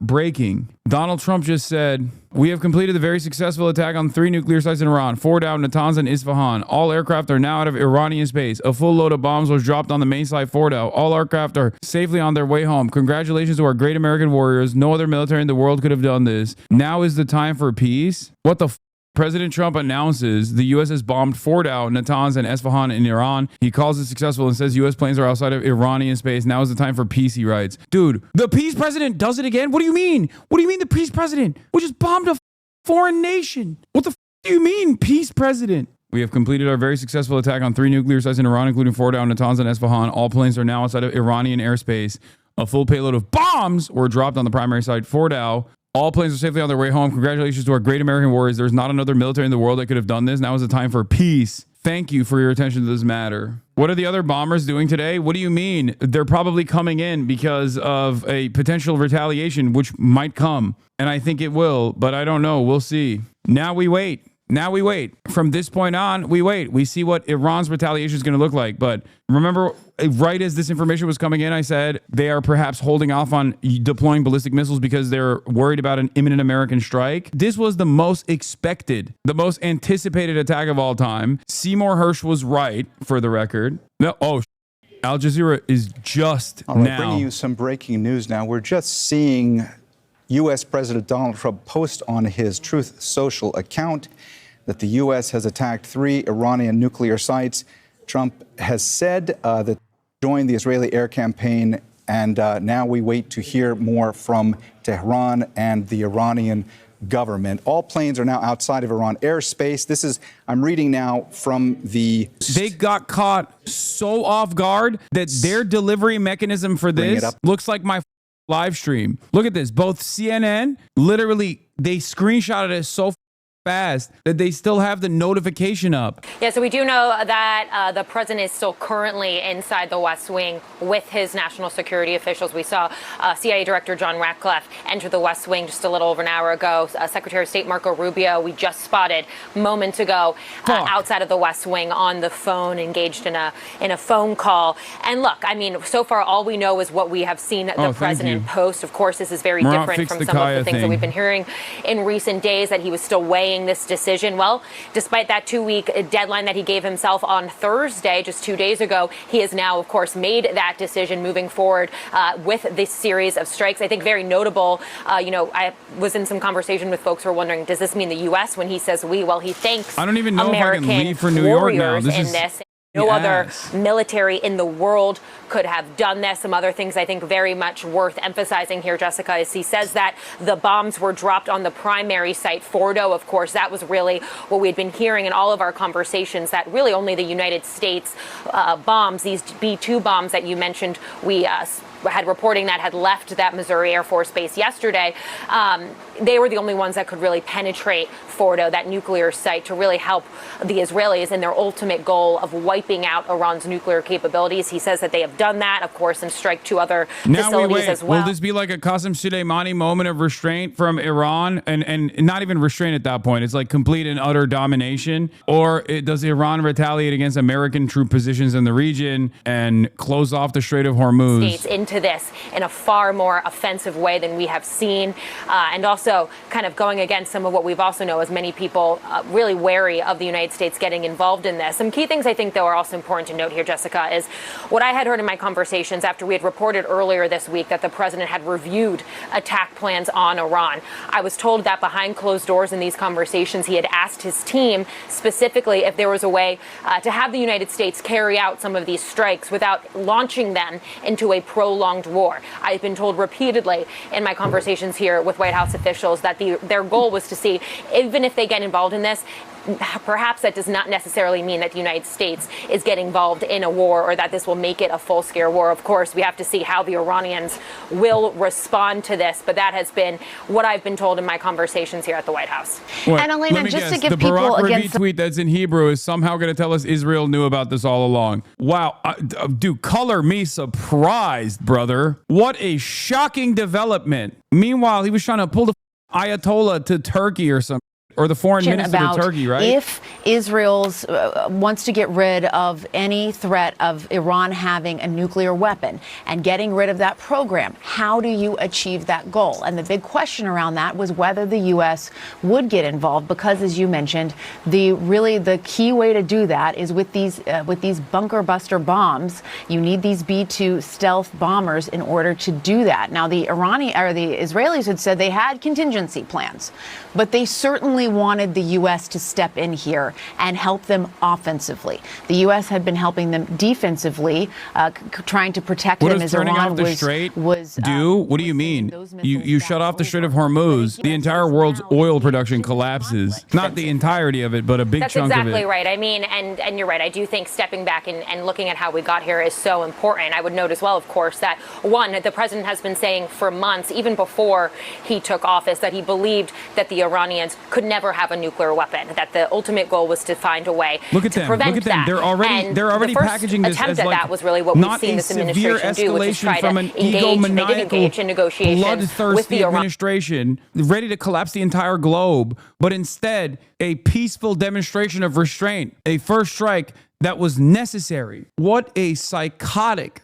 Breaking. Donald Trump just said, we have completed the very successful attack on 3 nuclear sites in Iran, 4 down, Natanz and Isfahan. All aircraft are now out of Iranian space. A full load of bombs was dropped on the main site, Fordow. All aircraft are safely on their way home. Congratulations to our great American warriors. No other military in the world could have done this. Now is the time for peace. What the President Trump announces the U.S. has bombed Fordow, Natanz, and Esfahan in Iran. He calls it successful and says U.S. planes are outside of Iranian space. Now is the time for peace, he writes. Dude, the peace president does it again? What do you mean? What do you mean the peace president? We just bombed a foreign nation. What the do you mean, peace president? We have completed our very successful attack on 3 nuclear sites in Iran, including Fordow, Natanz, and Esfahan. All planes are now outside of Iranian airspace. A full payload of bombs were dropped on the primary site, Fordow. All planes are safely on their way home. Congratulations to our great American warriors. There's not another military in the world that could have done this. Now is the time for peace. Thank you for your attention to this matter. What are the other bombers doing today? What do you mean? They're probably coming in because of a potential retaliation, which might come. And I think it will, but I don't know. We'll see. Now we wait. Now we wait. From this point on, we wait. We see what Iran's retaliation is going to look like. But remember, right as this information was coming in, I said they are perhaps holding off on deploying ballistic missiles because they're worried about an imminent American strike. This was the most expected, the most anticipated attack of all time. Seymour Hersh was right, for the record. No, Al Jazeera is just all right, now bringing you some breaking news now. We're just seeing U.S. President Donald Trump post on his Truth Social account that the U.S. has attacked 3 Iranian nuclear sites. Trump has said that joined the Israeli air campaign, and now we wait to hear more from Tehran and the Iranian government. All planes are now outside of Iran airspace. This is, I'm reading now from the... They got caught so off guard that their delivery mechanism for this looks like my live stream. Look at this. Both CNN, literally, they screenshotted it so fast that they still have the notification up. Yeah, so we do know that the president is still currently inside the West Wing with his national security officials. We saw CIA Director John Ratcliffe enter the West Wing just a little over an hour ago. Secretary of State Marco Rubio, we just spotted moments ago outside of the West Wing on the phone, engaged in a phone call. And look, I mean, so far all we know is what we have seen the president post. Of course, this is very different from some of the things that we've been hearing in recent days, that he was still weighing this decision. Well, despite that 2-week deadline that he gave himself on Thursday, just 2 days ago, he has now, of course, made that decision moving forward with this series of strikes. I think very notable, I was in some conversation with folks who are wondering, does this mean the U.S. when he says we? Well, he thanks I don't even know American if I can leave for New York now. This. No other military in the world could have done this. Some other things I think very much worth emphasizing here, Jessica, is he says that the bombs were dropped on the primary site, Fordow. Of course, that was really what we had been hearing in all of our conversations, that really only the United States bombs, these B-2 bombs that you mentioned, we had reporting that had left that Missouri Air Force Base yesterday. They were the only ones that could really penetrate Fordow, that nuclear site, to really help the Israelis in their ultimate goal of wiping out Iran's nuclear capabilities. He says that they have done that, of course, and strike 2 other facilities as well. Will this be like a Qasem Soleimani moment of restraint from Iran, and not even restraint at that point? It's like complete and utter domination? Or does Iran retaliate against American troop positions in the region and close off the Strait of Hormuz? Into this in a far more offensive way than we have seen, and also kind of going against some of what we've also know as many people really wary of the United States getting involved in this. Some key things I think, though, are also important to note here, Jessica, is what I had heard in my conversations after we had reported earlier this week that the president had reviewed attack plans on Iran. I was told that behind closed doors in these conversations, he had asked his team specifically if there was a way to have the United States carry out some of these strikes without launching them into a prolonged war. I've been told repeatedly in my conversations here with White House officials that their goal was to see, even if they get involved in this, perhaps that does not necessarily mean that the United States is getting involved in a war or that this will make it a full-scale war. Of course, we have to see how the Iranians will respond to this, but that has been what I've been told in my conversations here at the White House. And Elena, just to give people Barack Ravi tweet that's in Hebrew is somehow going to tell us Israel knew about this all along. Wow. Dude, color me surprised, brother. What a shocking development. Meanwhile, he was trying to pull the Ayatollah to Turkey or something. Or the foreign minister to Turkey, right? If Israel's wants to get rid of any threat of Iran having a nuclear weapon and getting rid of that program. How do you achieve that goal? And the big question around that was whether the U.S. would get involved, because, as you mentioned, the key way to do that is with these bunker buster bombs. You need these B-2 stealth bombers in order to do that. Now, the Israelis had said they had contingency plans, but they certainly wanted the U.S. to step in here and help them offensively. The U.S. had been helping them defensively, trying to protect them as turning Iran off the strait do? What do you mean? You shut off the Strait of Hormuz, the entire world's oil production collapses. Not the entirety of it, but a big chunk of it. That's exactly right. I mean, and you're right. I do think stepping back and looking at how we got here is so important. I would note as well, of course, that one, the president has been saying for months, even before he took office, that he believed that the Iranians could never have a nuclear weapon, that the ultimate goal was to find a way to prevent that. Look at them. They're already packaging this as like that was really what we've seen this administration do, which is try to engage in negotiations with the administration ready to collapse the entire globe, but instead a peaceful demonstration of restraint, a first strike that was necessary. What a psychotic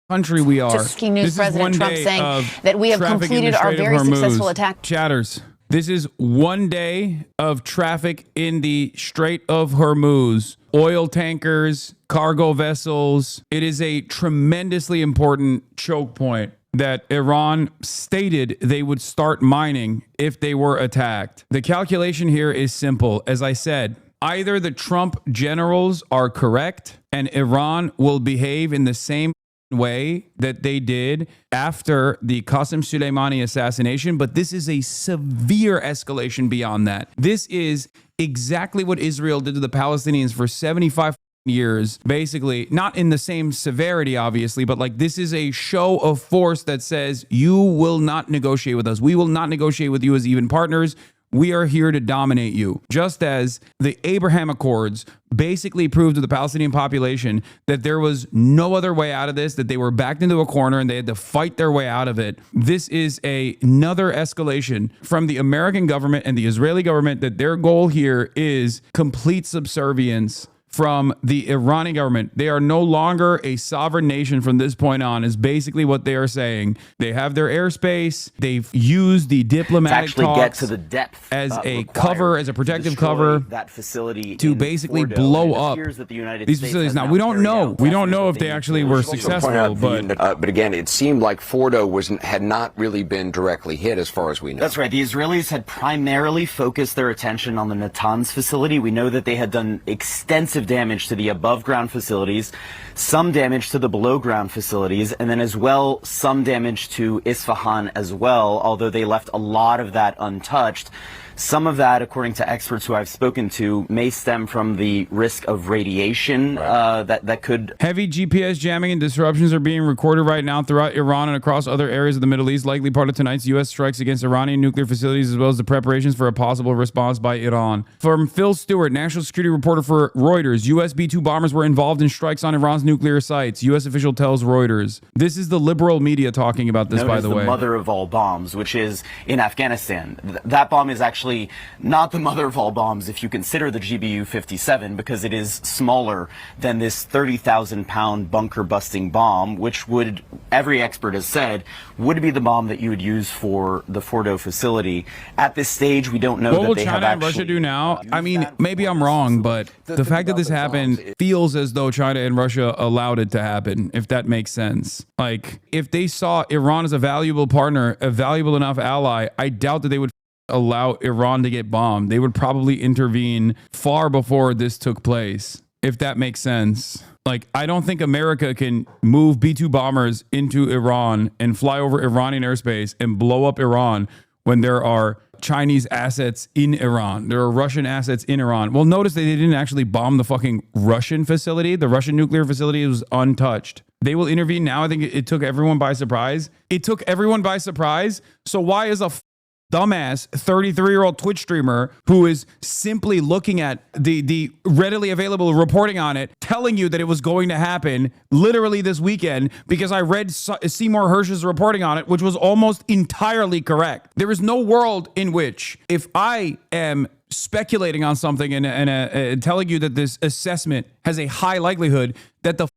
country we are. News President Trump saying that we have completed our very successful attack. Chatters. This is one day of traffic in the Strait of Hormuz. Oil tankers, cargo vessels. It is a tremendously important choke point that Iran stated they would start mining if they were attacked. The calculation here is simple. As I said, either the Trump generals are correct and Iran will behave in the same way that they did after the Qasem Soleimani assassination, but this is a severe escalation beyond that. This is exactly what Israel did to the Palestinians for 75 years, basically, not in the same severity, obviously, but like this is a show of force that says you will not negotiate with us. We will not negotiate with you as even partners. We are here to dominate you. Just as the Abraham Accords basically proved to the Palestinian population that there was no other way out of this, that they were backed into a corner and they had to fight their way out of it. This is another escalation from the American government and the Israeli government, that their goal here is complete subservience from the Iranian government. They are no longer a sovereign nation from this point on, is basically what they are saying. They have their airspace. They've used the diplomatic talks get to the depth as a cover, as a protective cover, that facility to basically blow up these facilities. Now, we don't know. We don't know if they actually were successful, but again, it seemed like Fordo had not really been directly hit as far as we know. That's right. The Israelis had primarily focused their attention on the Natanz facility. We know that they had done extensive damage to the above ground facilities, some damage to the below ground facilities, and then as well some damage to Isfahan as well, although they left a lot of that untouched. Some of that, according to experts who I've spoken to, may stem from the risk of radiation that could... Heavy GPS jamming and disruptions are being recorded right now throughout Iran and across other areas of the Middle East, likely part of tonight's U.S. strikes against Iranian nuclear facilities, as well as the preparations for a possible response by Iran. From Phil Stewart, national security reporter for Reuters, U.S. B-2 bombers were involved in strikes on Iran's nuclear sites. U.S. official tells Reuters. This is the liberal media talking about this, by the way. The mother of all bombs, which is in Afghanistan. That bomb is actually not the mother of all bombs if you consider the GBU-57, because it is smaller than this 30,000-pound bunker-busting bomb, which would, every expert has said, would be the bomb that you would use for the Fordo facility. At this stage, we don't know that they have actually... What will China and Russia do now? I mean, maybe I'm wrong, but the fact that this happened feels as though China and Russia allowed it to happen, if that makes sense. Like, if they saw Iran as a valuable partner, a valuable enough ally, I doubt that they would allow Iran to get bombed. They would probably intervene far before this took place, if that makes sense. Like, I don't think America can move B-2 bombers into Iran and fly over Iranian airspace and blow up Iran when there are Chinese assets in Iran. There are Russian assets in Iran. Well, notice that they didn't actually bomb the fucking Russian facility. The Russian nuclear facility was untouched. They will intervene now. I think it took everyone by surprise. It took everyone by surprise. So why is a dumbass 33-year-old Twitch streamer who is simply looking at the readily available reporting on it, telling you that it was going to happen literally this weekend, because I read Seymour Hersh's reporting on it, which was almost entirely correct. There is no world in which, if I am speculating on something and telling you that this assessment has a high likelihood that the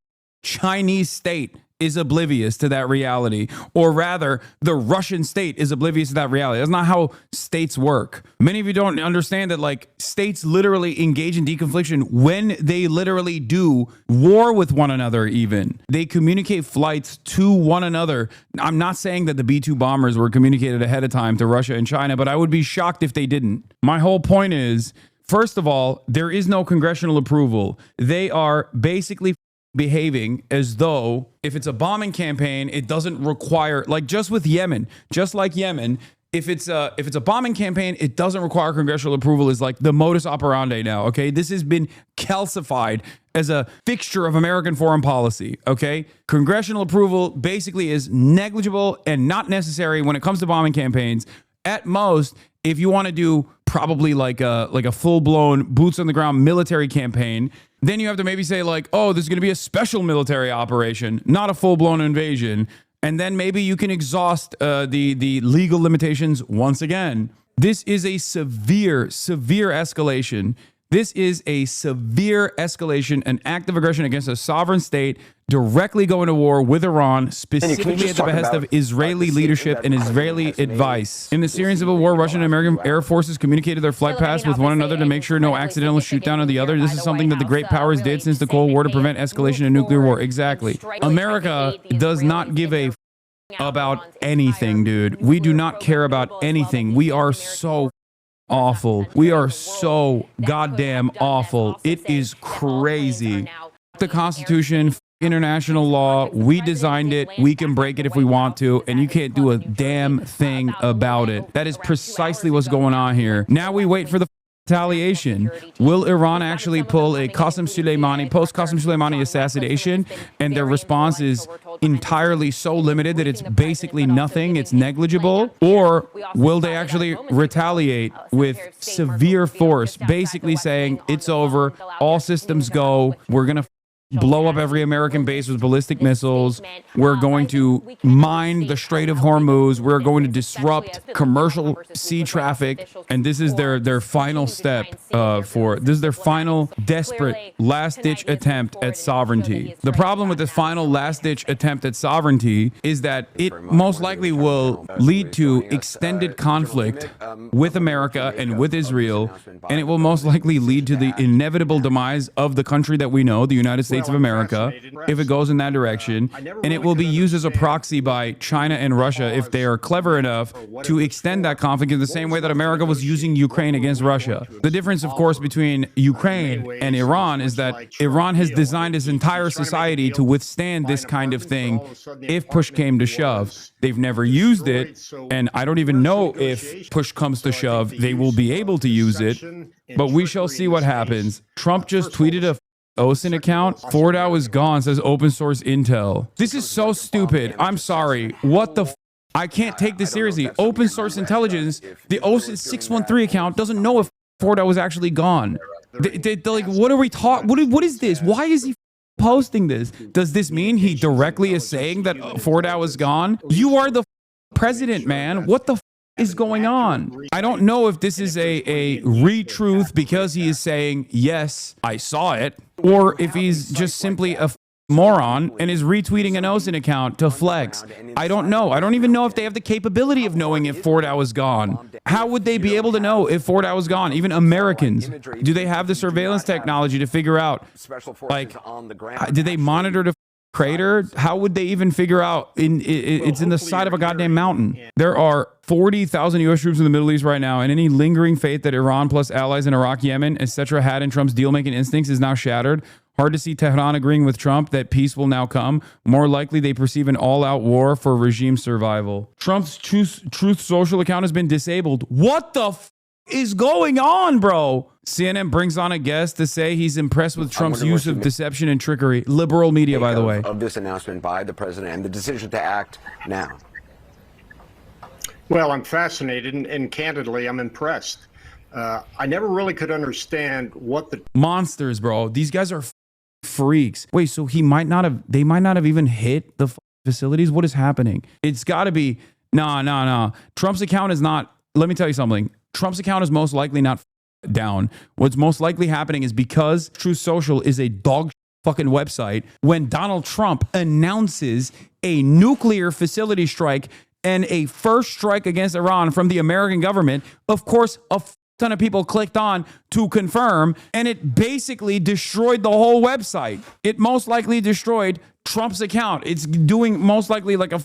Chinese state is oblivious to that reality, or rather the Russian state is oblivious to that reality. That's not how states work. Many of you don't understand that, like, states literally engage in deconfliction when they literally do war with one another. Even they communicate flights to one another. I'm not saying that the B-2 bombers were communicated ahead of time to Russia and China, but I would be shocked if they didn't. My whole point is, first of all, there is no congressional approval. They are basically behaving as though if it's a bombing campaign, it doesn't require, like just with Yemen, just like Yemen, if it's a bombing campaign, it doesn't require congressional approval is like the modus operandi now. Okay, this has been calcified as a fixture of American foreign policy. Okay, congressional approval basically is negligible and not necessary when it comes to bombing campaigns. At most, if you want to do probably like a full-blown boots on the ground military campaign, then you have to maybe say like, oh, this is going to be a special military operation, not a full-blown invasion. And then maybe you can exhaust the legal limitations once again. This is a severe escalation. This is a severe escalation, an act of aggression against a sovereign state, directly going to war with Iran, specifically at the behest of Israeli leadership and Israeli advice. In the Syrian civil war, Russian and American air forces communicated their flight paths with one another to make sure no accidental shoot down of the other. This is something that the great powers did since the Cold War to prevent escalation of nuclear war. Exactly. America does not give a about anything, dude. We do not care about anything. We are so awful. We are so goddamn awful. It is crazy. The Constitution, international law, we designed it. We can break it if we want to, and you can't do a damn thing about it. That is precisely what's going on here. Now we wait for the retaliation. Will Iran actually pull a post-Qasem Soleimani assassination? And their response is entirely so limited that it's basically nothing, it's negligible? Or will they actually retaliate with severe force, basically saying it's over, all systems go, we're going to blow up every American base with ballistic missiles. We're going to mine the Strait of Hormuz. We're going to disrupt commercial sea traffic. And this is their final step this is their final desperate last-ditch attempt at sovereignty. The problem with this final last-ditch attempt at sovereignty is that it most likely will lead to extended conflict with America and with Israel, and it will most likely lead to the inevitable demise of the country that we know, the United States of America, if it goes in that direction, and it will be used as a proxy by China and Russia if they are clever enough to extend that conflict in the same way that America was using Ukraine against Russia. The difference, of course, between Ukraine and Iran is that Iran has designed its entire society to withstand this kind of thing if push came to shove. They've never used it, and I don't even know if push comes to shove, they will be able to use it, but we shall see what happens. Trump just tweeted a OSINT account. Fordow is gone, says open source intel. This is so stupid. I'm sorry. What the I can't take this seriously. Open source intelligence, the OSINT 613 account doesn't know if Fordow is actually gone. They're like, what are we talking? What is this? Why is he posting this? Does this mean he directly is saying that Fordow is gone? You are the president, man. What the is going on? I don't know if this is a retruth because he is saying, yes, I saw it, or if he's just simply a moron and is retweeting an OSINT account to flex. I don't know. I don't even know if they have the capability of knowing if Fordow is gone. How would they be able to know if Fordow is gone? Even Americans. Do they have the surveillance technology to figure out, like, did they monitor the crater? How would they even figure out it's in the side of a goddamn mountain? There are 40,000 U.S. troops in the Middle East right now, and any lingering faith that Iran plus allies in Iraq, Yemen, etc. had in Trump's deal-making instincts is now shattered. Hard to see Tehran agreeing with Trump that peace will now come. More likely, they perceive an all-out war for regime survival. Trump's Truth Social account has been disabled. What the is going on, bro? CNN brings on a guest to say he's impressed with Trump's use of deception and trickery. Liberal media, by the way. Of this announcement by the president and the decision to act now. Well, I'm fascinated, and candidly, I'm impressed. I never really could understand what the monsters, bro. These guys are freaks. Wait, so they might not have even hit the facilities? What is happening? It's got to be no. Trump's account is not. Let me tell you something. Trump's account is most likely not down. What's most likely happening is because Truth Social is a dog fucking website, when Donald Trump announces a nuclear facility strike and a first strike against Iran from the American government, of course, a ton of people clicked on to confirm, and it basically destroyed the whole website. It most likely destroyed Trump's account. It's doing most likely like a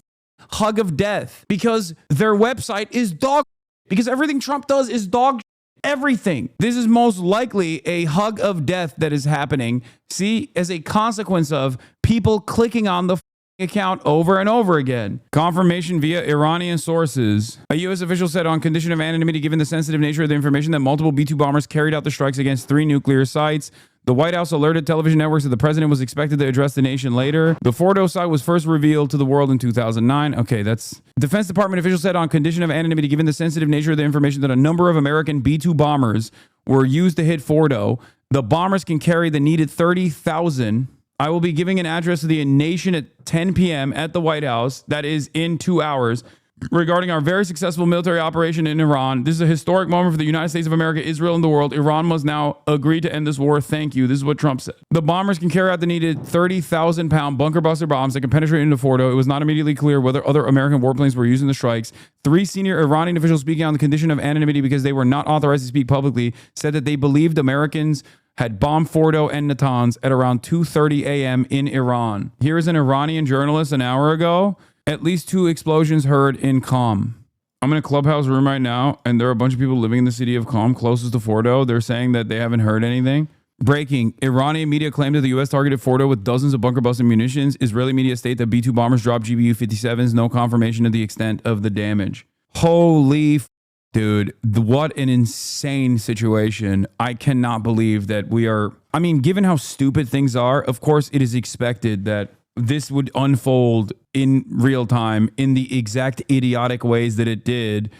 hug of death because their website is dog, because everything Trump does is dog everything. This is most likely a hug of death that is happening, see, as a consequence of people clicking on the account over and over again. Confirmation via Iranian sources. A U.S. official said on condition of anonymity, given the sensitive nature of the information, that multiple B-2 bombers carried out the strikes against 3 nuclear sites. The White House alerted television networks that the president was expected to address the nation later. The Fordo site was first revealed to the world in 2009. Okay, that's... Defense Department officials said on condition of anonymity, given the sensitive nature of the information, that a number of American B-2 bombers were used to hit Fordo. The bombers can carry the needed 30,000. I will be giving an address to the nation at 10 p.m. at the White House. That is in 2 hours. Regarding our very successful military operation in Iran. This is a historic moment for the United States of America, Israel, and the world. Iran must now agree to end this war. Thank you. This is what Trump said. The bombers can carry out the needed 30,000-pound bunker buster bombs that can penetrate into Fordo. It was not immediately clear whether other American warplanes were using the strikes. 3 senior Iranian officials speaking on the condition of anonymity because they were not authorized to speak publicly said that they believed Americans had bombed Fordo and Natanz at around 2:30 a.m. in Iran. Here is an Iranian journalist an hour ago. At least 2 explosions heard in Qom. I'm in a clubhouse room right now, and there are a bunch of people living in the city of Qom, closest to Fordo. They're saying that they haven't heard anything. Breaking. Iranian media claimed that the U.S. targeted Fordo with dozens of bunker-busting munitions. Israeli media state that B-2 bombers dropped GBU-57s. No confirmation of the extent of the damage. Holy dude, what an insane situation. I cannot believe that we are... I mean, given how stupid things are, of course, it is expected that this would unfold in real time in the exact idiotic ways that it did.